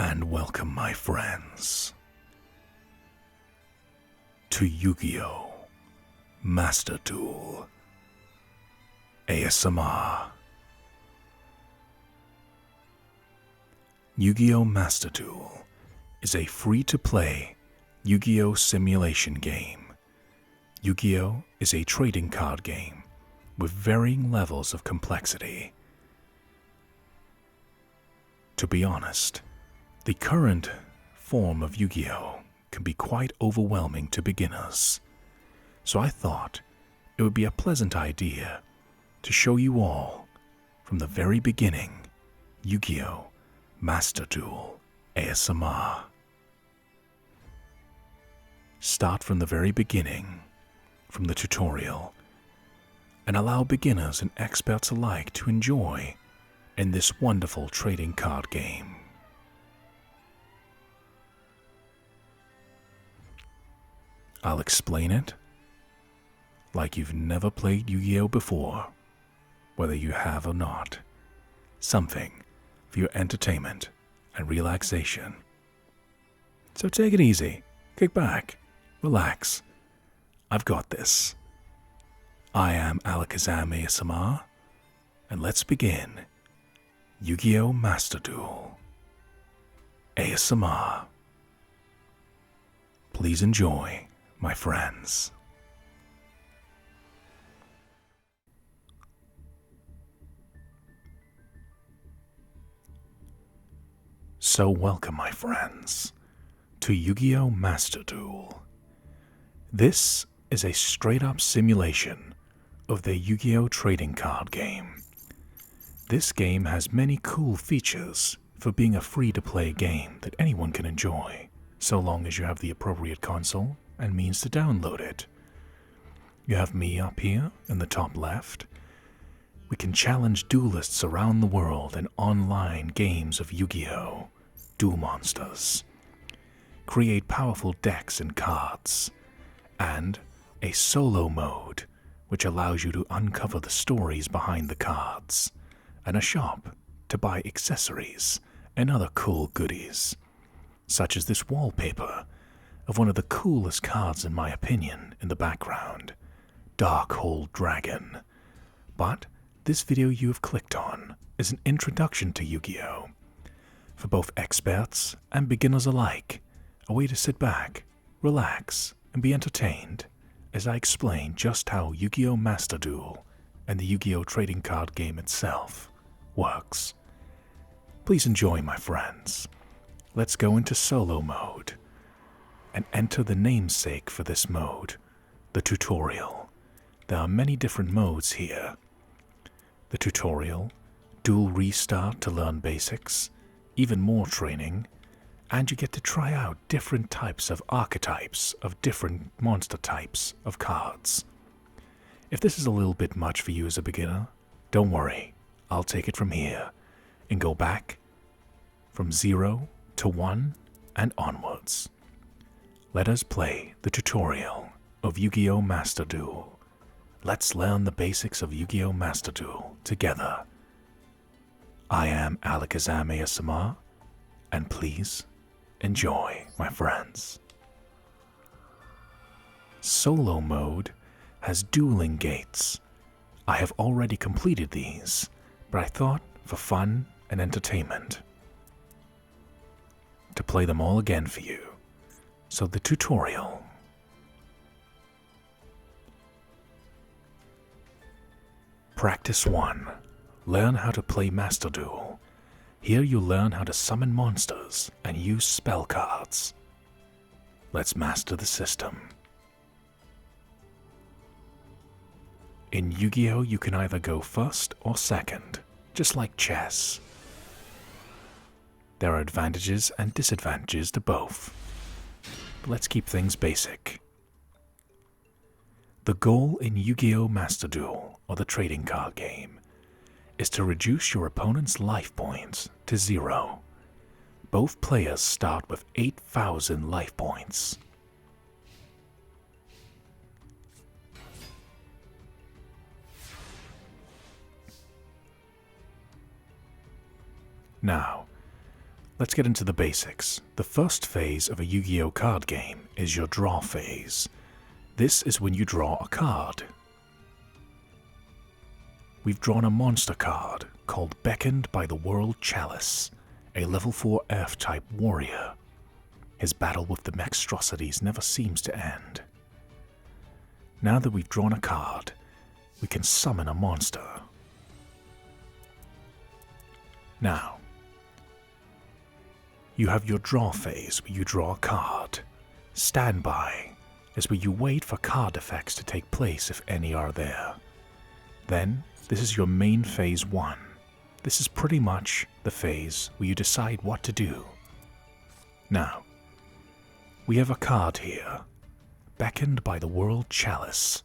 and welcome, my friends, to Yu-Gi-Oh! Master Duel ASMR. Yu-Gi-Oh! Master Duel is a free-to-play Yu-Gi-Oh! Simulation game. Yu-Gi-Oh! Is a trading card game with varying levels of complexity. To be honest, the current form of Yu-Gi-Oh! Can be quite overwhelming to beginners, so I thought it would be a pleasant idea to show you all, from the very beginning, Yu-Gi-Oh! Master Duel ASMR. Start from the very beginning, from the tutorial, and allow beginners and experts alike to enjoy in this wonderful trading card game. I'll explain it like you've never played Yu-Gi-Oh! Before, whether you have or not. Something for your entertainment and relaxation. So take it easy, kick back, relax. I've got this. I am Alakazam ASMR, and let's begin Yu-Gi-Oh! Master Duel ASMR. Please enjoy, my friends. So welcome, my friends, to Yu-Gi-Oh! Master Duel. This is a straight-up simulation of the Yu-Gi-Oh! Trading card game. This game has many cool features for being a free-to-play game that anyone can enjoy, so long as you have the appropriate console and means to download it. You have me up here in the top left. We can challenge duelists around the world in online games of Yu-Gi-Oh! Duel Monsters, create powerful decks and cards, and a solo mode which allows you to uncover the stories behind the cards, and a shop to buy accessories and other cool goodies, such as this wallpaper of one of the coolest cards in my opinion in the background, Dark-Hole Dragon. But this video you have clicked on is an introduction to Yu-Gi-Oh! For both experts and beginners alike, a way to sit back, relax, and be entertained as I explain just how Yu-Gi-Oh! Master Duel and the Yu-Gi-Oh! Trading card game itself works. Please enjoy, my friends. Let's go into solo mode and enter the namesake for this mode, the tutorial. There are many different modes here. The tutorial, duel restart to learn basics, even more training, and you get to try out different types of archetypes of different monster types of cards. If this is a little bit much for you as a beginner, don't worry, I'll take it from here and go back from 0 to 1 and onwards. Let us play the tutorial of Yu-Gi-Oh! Master Duel. Let's learn the basics of Yu-Gi-Oh! Master Duel together. I am Alakazam ASMR, and please enjoy, my friends. Solo mode has dueling gates. I have already completed these, but I thought for fun and entertainment to play them all again for you. So the tutorial. Practice 1. Learn how to play Master Duel. Here you learn how to summon monsters and use spell cards. Let's master the system. In Yu-Gi-Oh! You can either go first or second, just like chess. There are advantages and disadvantages to both. But let's keep things basic. The goal in Yu-Gi-Oh! Master Duel, or the trading card game, is to reduce your opponent's life points to 0. Both players start with 8,000 life points. Now, Let's get into the basics. The first phase of a Yu-Gi-Oh card game is your draw phase. This is when you draw a card. We've drawn a monster card called Beckoned by the World Chalice, a level 4 Earth-type warrior. His battle with the monstrosities never seems to end. Now that we've drawn a card, we can summon a monster. Now, you have your draw phase where you draw a card. Standby is where you wait for card effects to take place if any are there. Then, this is your main phase 1. This is pretty much the phase where you decide what to do. Now, we have a card here. Beckoned by the World Chalice.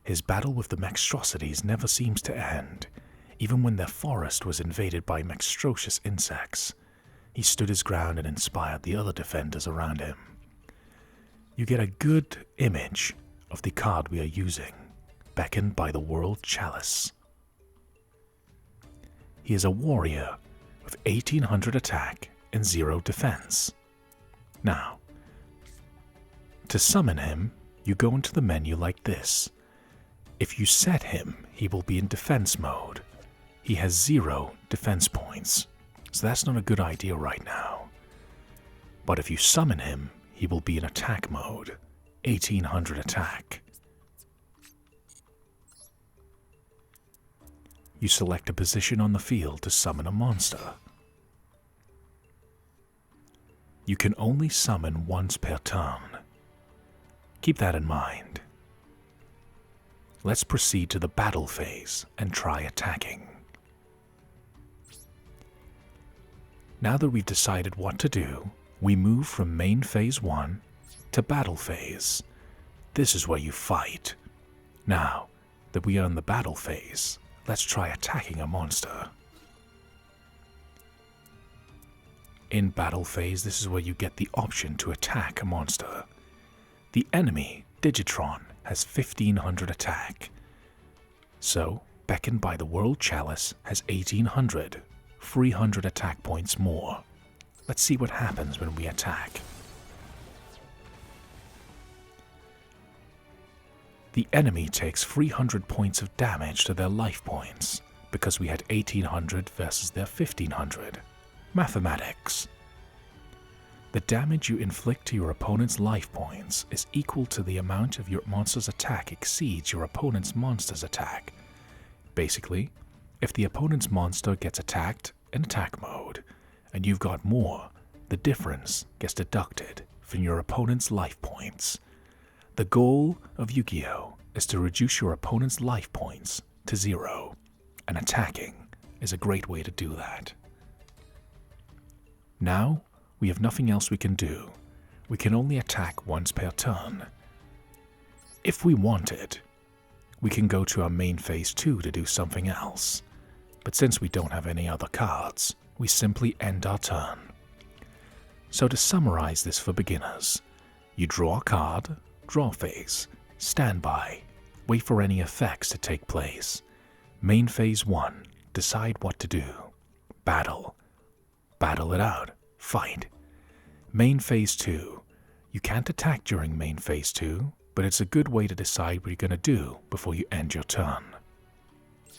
His battle with the monstrosities never seems to end, even when their forest was invaded by monstrous insects. He stood his ground and inspired the other defenders around him. You get a good image of the card we are using, Beckoned by the World Chalice. He is a warrior with 1800 attack and 0 defense. Now, to summon him, you go into the menu like this. If you set him, he will be in defense mode. He has 0 defense points, so that's not a good idea right now. But if you summon him, he will be in attack mode, 1800 attack. You select a position on the field to summon a monster. You can only summon once per turn. Keep that in mind. Let's proceed to the battle phase and try attacking. Now that we've decided what to do, we move from main phase 1 to battle phase. This is where you fight. Now that we are in the battle phase, let's try attacking a monster. In battle phase, this is where you get the option to attack a monster. The enemy, Digitron, has 1500 attack. So, Beckoned by the World Chalice has 1800, 300 attack points more. Let's see what happens when we attack. The enemy takes 300 points of damage to their life points, because we had 1800 versus their 1500. Mathematics. The damage you inflict to your opponent's life points is equal to the amount of your monster's attack exceeds your opponent's monster's attack. Basically, if the opponent's monster gets attacked in attack mode, and you've got more, the difference gets deducted from your opponent's life points. The goal of Yu-Gi-Oh! Is to reduce your opponent's life points to 0, and attacking is a great way to do that. Now, we have nothing else we can do. We can only attack once per turn. If we wanted, we can go to our main phase 2 to do something else. But since we don't have any other cards, we simply end our turn. So to summarize this for beginners, you draw a card, draw phase, standby, wait for any effects to take place. Main phase 1, decide what to do. Battle it out. Fight. Main phase 2. You can't attack during main phase 2, but it's a good way to decide what you're going to do before you end your turn.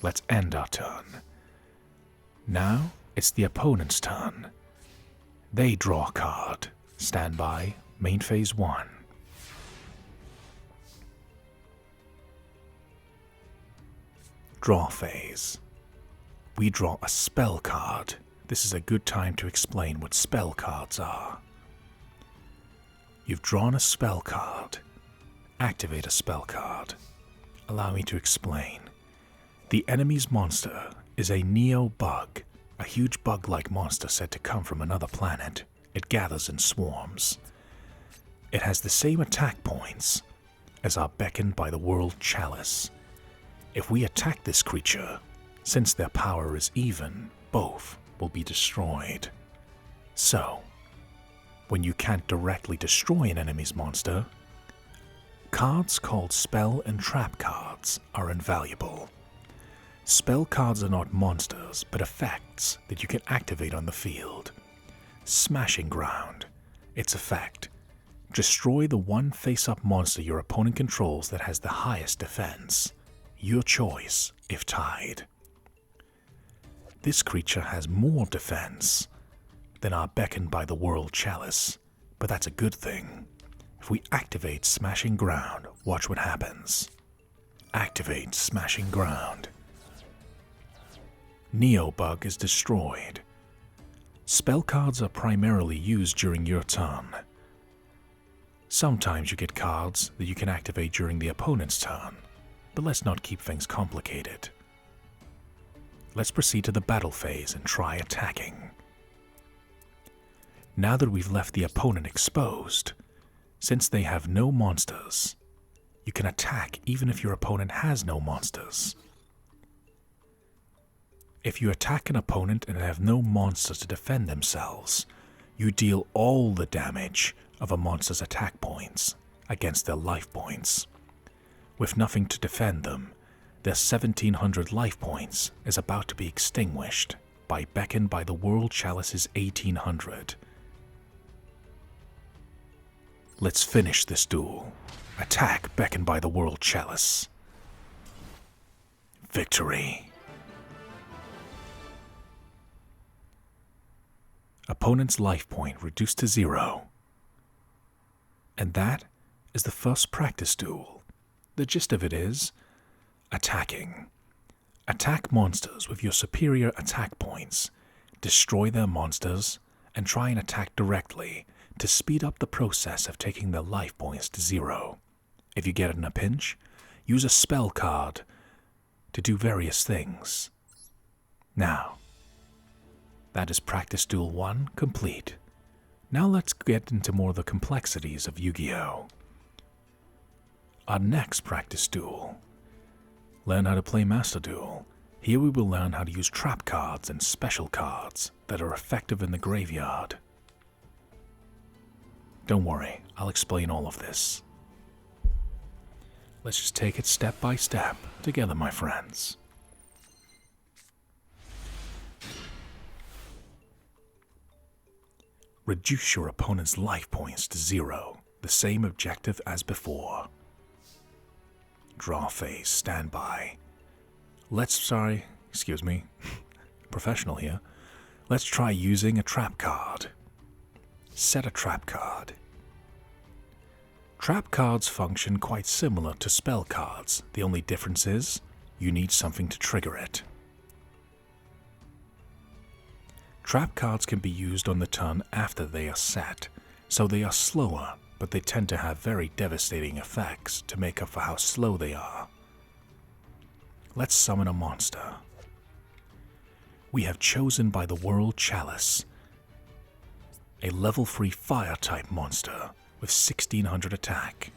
Let's end our turn. Now, it's the opponent's turn. They draw a card. Standby, main phase 1. Draw phase. We draw a spell card. This is a good time to explain what spell cards are. You've drawn a spell card. Activate a spell card. Allow me to explain. The enemy's monster is a neo-bug, a huge bug-like monster said to come from another planet. It gathers in swarms. It has the same attack points as our Beckoned by the World Chalice. If we attack this creature, since their power is even, both will be destroyed. So, when you can't directly destroy an enemy's monster, cards called spell and trap cards are invaluable. Spell cards are not monsters, but effects that you can activate on the field. Smashing Ground. Its effect: destroy the one face-up monster your opponent controls that has the highest defense. Your choice if tied. This creature has more defense than our Beckoned by the World Chalice, but that's a good thing. If we activate Smashing Ground, watch what happens. Activate Smashing Ground. Neobug is destroyed. Spell cards are primarily used during your turn. Sometimes you get cards that you can activate during the opponent's turn, but let's not keep things complicated. Let's proceed to the battle phase and try attacking. Now that we've left the opponent exposed, since they have no monsters, you can attack even if your opponent has no monsters. If you attack an opponent and have no monsters to defend themselves, you deal all the damage of a monster's attack points against their life points. With nothing to defend them, their 1700 life points is about to be extinguished by Beckoned by the World Chalice's 1800. Let's finish this duel. Attack Beckoned by the World Chalice. Victory. Opponent's life point reduced to 0. And that is the first practice duel. The gist of it is attacking. Attack monsters with your superior attack points, destroy their monsters, and try and attack directly to speed up the process of taking their life points to 0. If you get in a pinch, use a spell card to do various things. Now, that is Practice Duel 1 complete. Now let's get into more of the complexities of Yu-Gi-Oh! Our next Practice Duel. Learn how to play Master Duel. Here we will learn how to use trap cards and special cards that are effective in the graveyard. Don't worry, I'll explain all of this. Let's just take it step by step together, my friends. Reduce your opponent's life points to 0, the same objective as before. Draw phase, standby. Professional here. Let's try using a trap card. Set a trap card. Trap cards function quite similar to spell cards. The only difference is you need something to trigger it. Trap cards can be used on the turn after they are set, so they are slower, but they tend to have very devastating effects to make up for how slow they are. Let's summon a monster. We have Chosen by the World Chalice, a level 3 fire-type monster with 1600 attack.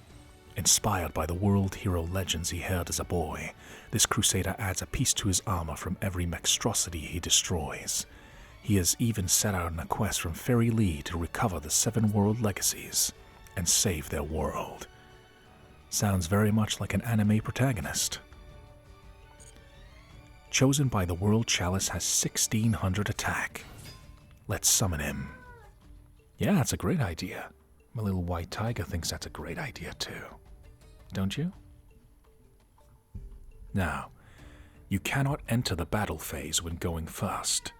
Inspired by the world hero legends he heard as a boy, this crusader adds a piece to his armor from every monstrosity he destroys. He has even set out on a quest from Fairy Lee to recover the 7 world legacies and save their world. Sounds very much like an anime protagonist. Chosen by the World Chalice has 1600 attack. Let's summon him. Yeah, that's a great idea. My little white tiger thinks that's a great idea too. Don't you? Now, you cannot enter the battle phase when going first.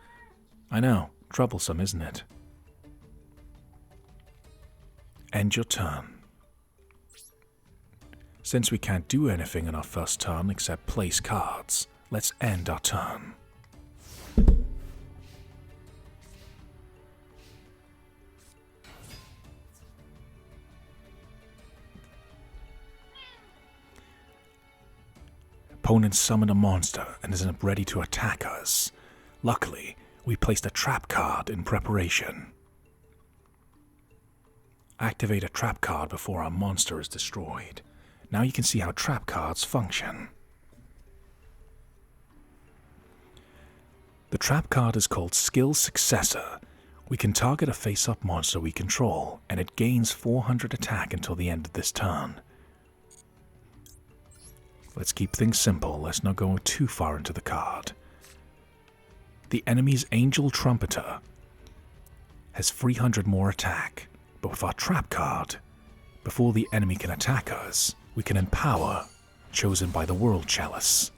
I know, troublesome, isn't it? End your turn. Since we can't do anything in our first turn except place cards, let's end our turn. Opponent summoned a monster and is ready to attack us. Luckily, we placed a trap card in preparation. Activate a trap card before our monster is destroyed. Now you can see how trap cards function. The trap card is called Skill Successor. We can target a face-up monster we control, and it gains 400 attack until the end of this turn. Let's keep things simple. Let's not go too far into the card. The enemy's Angel Trumpeter has 300 more attack, but with our trap card, before the enemy can attack us, we can empower Chosen by the World Chalice.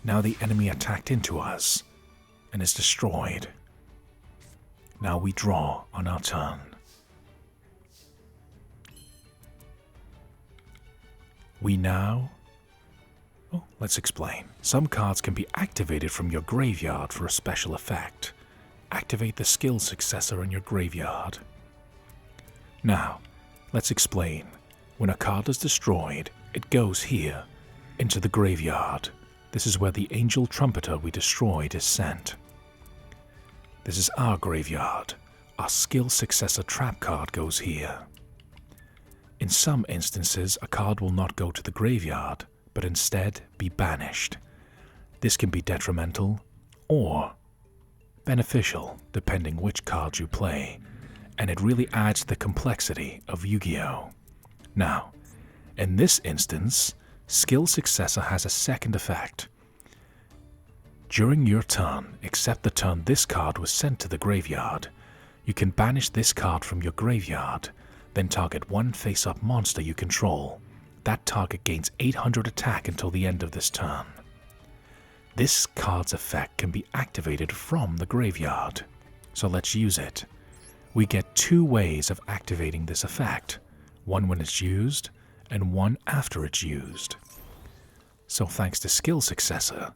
Now the enemy attacked into us and is destroyed. Now we draw on our turn. We now... Oh, let's explain. Some cards can be activated from your graveyard for a special effect. Activate the skill successor in your graveyard. Now, let's explain. When a card is destroyed, it goes here, into the graveyard. This is where the Angel Trumpeter we destroyed is sent. This is our graveyard. Our skill successor trap card goes here. In some instances, a card will not go to the graveyard, but instead be banished. This can be detrimental or beneficial, depending which cards you play, and it really adds to the complexity of Yu-Gi-Oh! Now, in this instance, Skill Successor has a second effect. During your turn, except the turn this card was sent to the graveyard, you can banish this card from your graveyard, then target one face-up monster you control. That target gains 800 attack until the end of this turn. This card's effect can be activated from the graveyard, so let's use it. We get two ways of activating this effect, one when it's used, and one after it's used. So thanks to Skill Successor,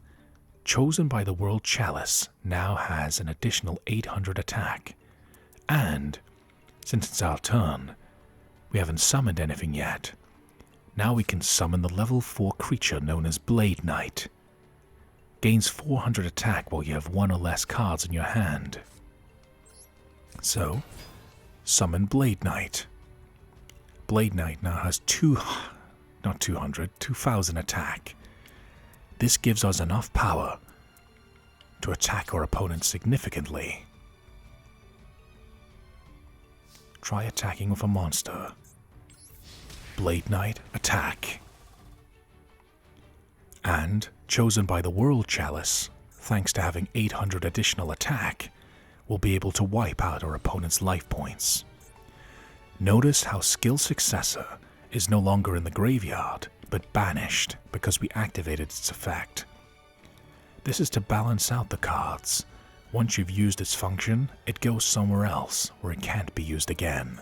Chosen by the World Chalice now has an additional 800 attack, and, since it's our turn, we haven't summoned anything yet. Now we can summon the level 4 creature known as Blade Knight. Gains 400 attack while you have one or less cards in your hand. So, summon Blade Knight. Blade Knight now has 2,000 attack. This gives us enough power to attack our opponent significantly. Try attacking with a monster. Blade Knight, attack. And, Chosen by the World Chalice, thanks to having 800 additional attack, will be able to wipe out our opponent's life points. Notice how Skill Successor is no longer in the graveyard, but banished because we activated its effect. This is to balance out the cards. Once you've used its function, it goes somewhere else where it can't be used again.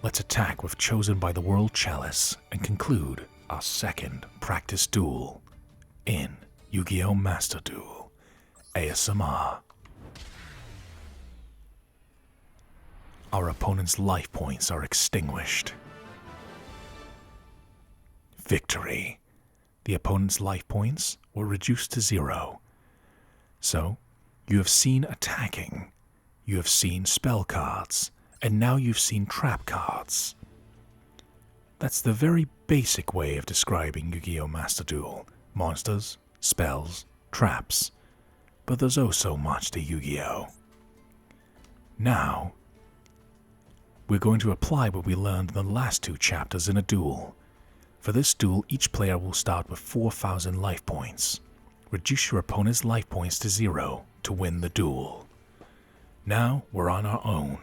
Let's attack with Chosen by the World Chalice and conclude our second practice duel in Yu-Gi-Oh! Master Duel ASMR. Our opponent's life points are extinguished. Victory. The opponent's life points were reduced to 0. So, you have seen attacking, you have seen spell cards, and now you've seen trap cards. That's the very basic way of describing Yu-Gi-Oh! Master Duel. Monsters, spells, traps. But there's oh so much to Yu-Gi-Oh! Now, we're going to apply what we learned in the last 2 chapters in a duel. For this duel, each player will start with 4,000 life points. Reduce your opponent's life points to 0 to win the duel. Now, we're on our own.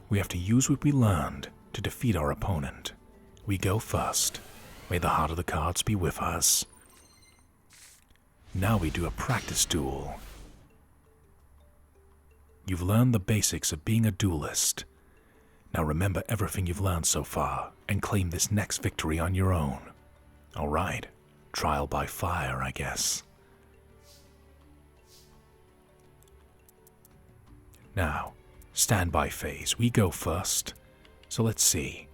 We have to use what we learned to defeat our opponent. We go first. May the heart of the cards be with us. Now we do a practice duel. You've learned the basics of being a duelist. Now remember everything you've learned so far and claim this next victory on your own. Alright, trial by fire, I guess. Now, standby phase. We go first. So let's see.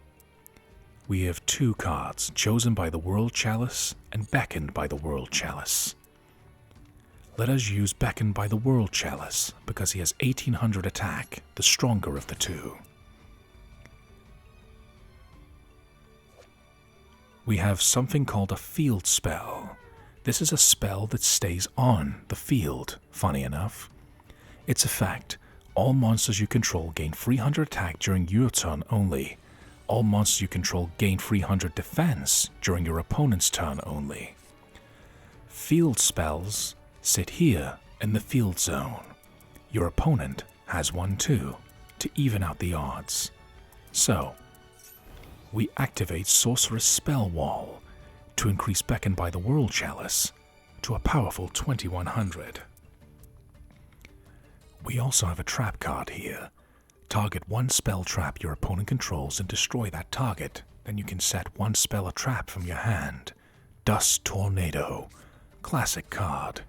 We have 2 cards, Chosen by the World Chalice and Beckoned by the World Chalice. Let us use Beckoned by the World Chalice because he has 1800 attack, the stronger of the 2. We have something called a field spell. This is a spell that stays on the field, funny enough. Its effect: all monsters you control gain 300 attack during your turn only. All monsters you control gain 300 defense during your opponent's turn only. Field spells sit here in the field zone. your opponent has one too, to even out the odds. So, we activate Sorcerer's Spell Wall to increase Beckon by the World Chalice to a powerful 2100. We also have a trap card here. Target one spell trap your opponent controls and destroy that target. Then you can set one spell or trap from your hand. Dust Tornado. Classic card.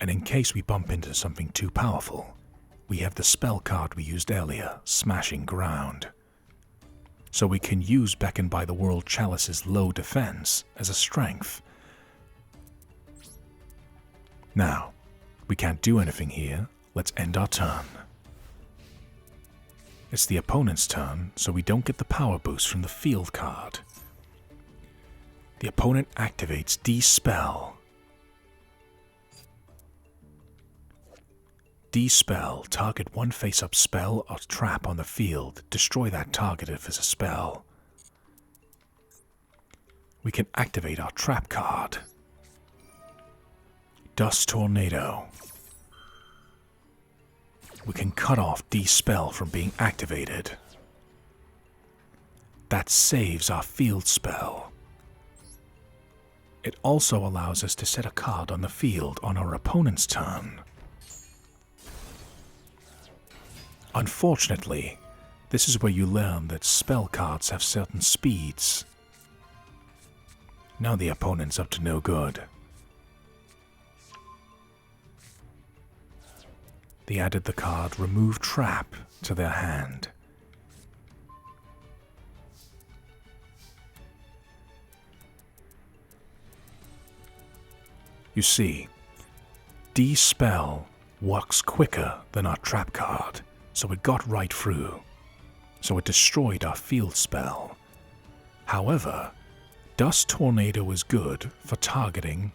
And in case we bump into something too powerful, we have the spell card we used earlier, Smashing Ground. So we can use Beckon by the World Chalice's low defense as a strength. Now, we can't do anything here. Let's end our turn. It's the opponent's turn, so we don't get the power boost from the field card. The opponent activates D-Spell. D-Spell, target one face-up spell or trap on the field. Destroy that target if it's a spell. We can activate our trap card. Dust Tornado. We can cut off D-Spell from being activated. That saves our field spell. It also allows us to set a card on the field on our opponent's turn. Unfortunately, this is where you learn that spell cards have certain speeds. Now the opponent's up to no good. They added the card Remove Trap to their hand. You see, D-Spell works quicker than our trap card, so it got right through. So it destroyed our field spell. However, Dust Tornado is good for targeting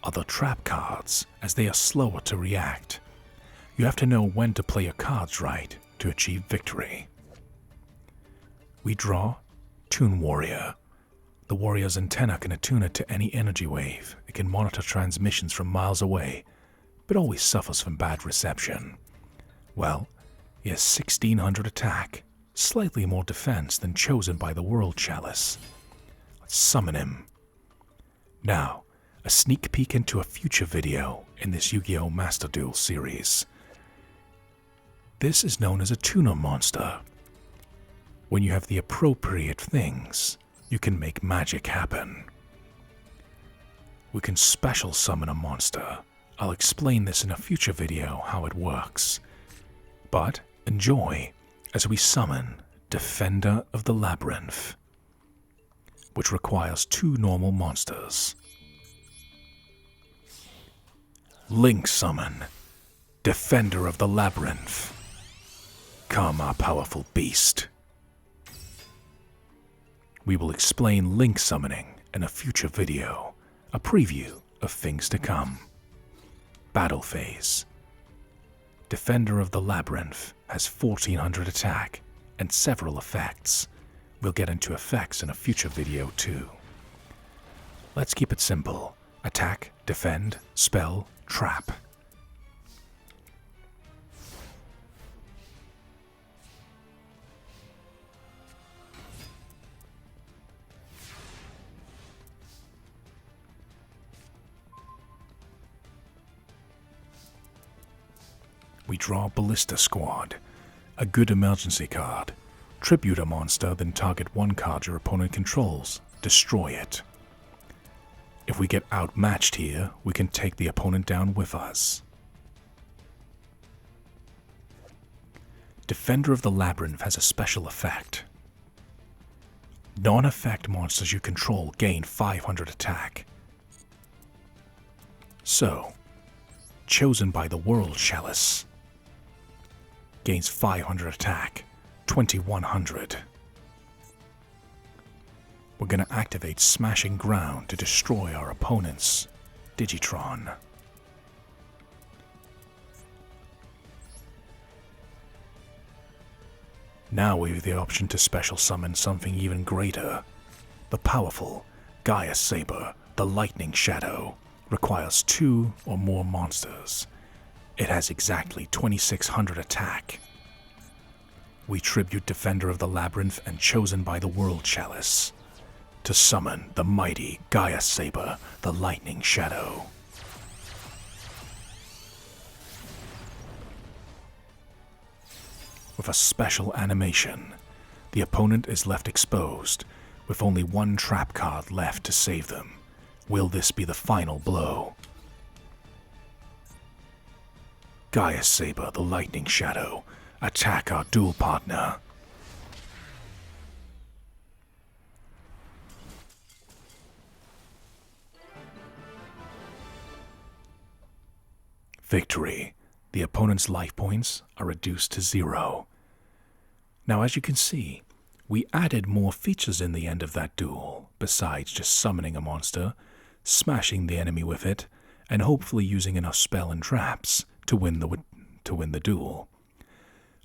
other trap cards, as they are slower to react. You have to know when to play your cards right to achieve victory. We draw Toon Warrior. The warrior's antenna can attune it to any energy wave. It can monitor transmissions from miles away, but always suffers from bad reception. Well, he has 1600 attack, slightly more defense than chosen by the World Chalice. Let's summon him. Now, a sneak peek into a future video in this Yu-Gi-Oh! Master Duel series. This is known as a tuner monster. When you have the appropriate things, you can make magic happen. We can special summon a monster. I'll explain this in a future video how it works. But enjoy as we summon Defender of the Labyrinth, which requires two normal monsters. Link Summon, Defender of the Labyrinth. Come, our powerful beast. We will explain Link Summoning in a future video, a preview of things to come. Battle Phase. Defender of the Labyrinth has 1400 attack and several effects. We'll get into effects in a future video too. Let's keep it simple. Attack, defend, spell, trap. We draw Ballista Squad, a good emergency card. Tribute a monster, then target one card your opponent controls. Destroy it. If we get outmatched here, we can take the opponent down with us. Defender of the Labyrinth has a special effect. Non-effect monsters you control gain 500 attack. So, chosen by the World Chalice gains 500 attack, 2100. We're going to activate Smashing Ground to destroy our opponent's Digitron. Now we have the option to special summon something even greater. The powerful Gaia Saber, the Lightning Shadow, requires 2 or more monsters. It has exactly 2600 attack. We tribute Defender of the Labyrinth and chosen by the World Chalice to summon the mighty Gaia Saber, the Lightning Shadow. With a special animation, the opponent is left exposed, with only one trap card left to save them. Will this be the final blow? Gaia Saber, the Lightning Shadow, attack our duel partner. Victory. The opponent's life points are reduced to 0. Now, as you can see, we added more features in the end of that duel, besides just summoning a monster, smashing the enemy with it, and hopefully using enough spell and traps to win the duel.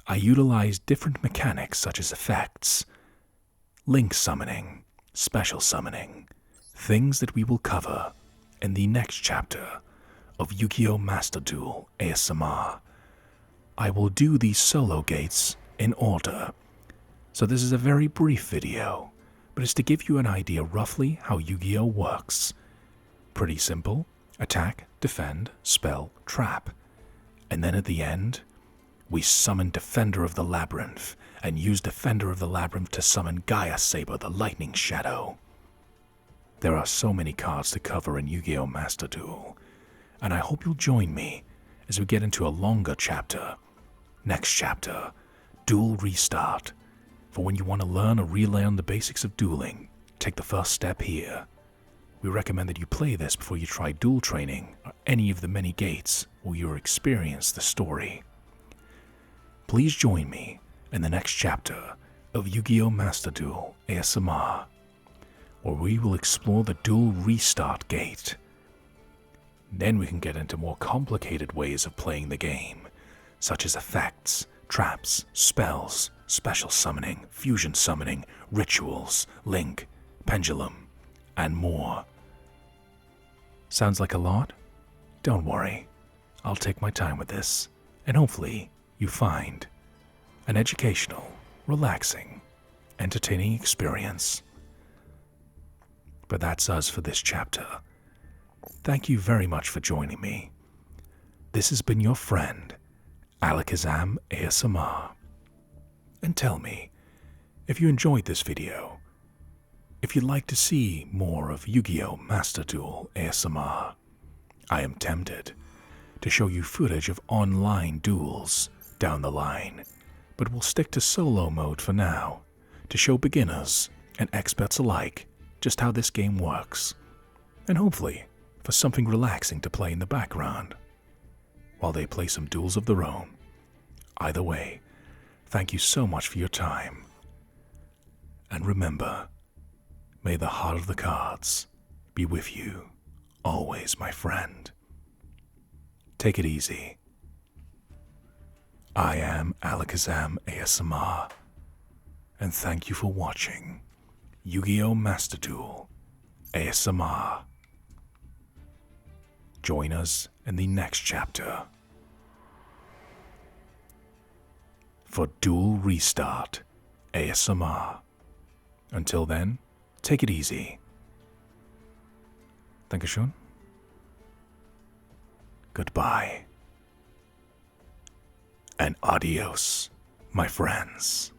I utilized different mechanics such as effects, link summoning, special summoning, things that we will cover in the next chapter of Yu-Gi-Oh! Master Duel ASMR. I will do these solo gates in order, so this is a very brief video, but it's to give you an idea roughly how Yu-Gi-Oh! Works. Pretty simple: attack, defend, spell, trap. And then at the end, we summon Defender of the Labyrinth, and use Defender of the Labyrinth to summon Gaia Saber, the Lightning Shadow. There are so many cards to cover in Yu-Gi-Oh! Master Duel, and I hope you'll join me as we get into a longer chapter. Next chapter, Duel Restart. For when you want to learn or relearn the basics of dueling, take the first step here. We recommend that you play this before you try duel training or any of the many gates where you'll experience the story. Please join me in the next chapter of Yu-Gi-Oh! Master Duel ASMR, where we will explore the Duel Restart gate. Then we can get into more complicated ways of playing the game, such as effects, traps, spells, special summoning, fusion summoning, rituals, link, pendulum, and more. Sounds like a lot? Don't worry. I'll take my time with this, and hopefully you find an educational, relaxing, entertaining experience. But that's us for this chapter. Thank you very much for joining me. This has been your friend, Alakazam ASMR. And tell me, if you enjoyed this video, if you'd like to see more of Yu-Gi-Oh! Master Duel ASMR, I am tempted to show you footage of online duels down the line, but we'll stick to solo mode for now, to show beginners and experts alike just how this game works, and hopefully for something relaxing to play in the background while they play some duels of their own. Either way, thank you so much for your time, and remember, may the heart of the cards be with you always, my friend. Take it easy. I am Alakazam ASMR, and thank you for watching Yu-Gi-Oh! Master Duel ASMR. Join us in the next chapter for Duel Restart ASMR. Until then, take it easy. Dankeschön. Goodbye. And adios, my friends.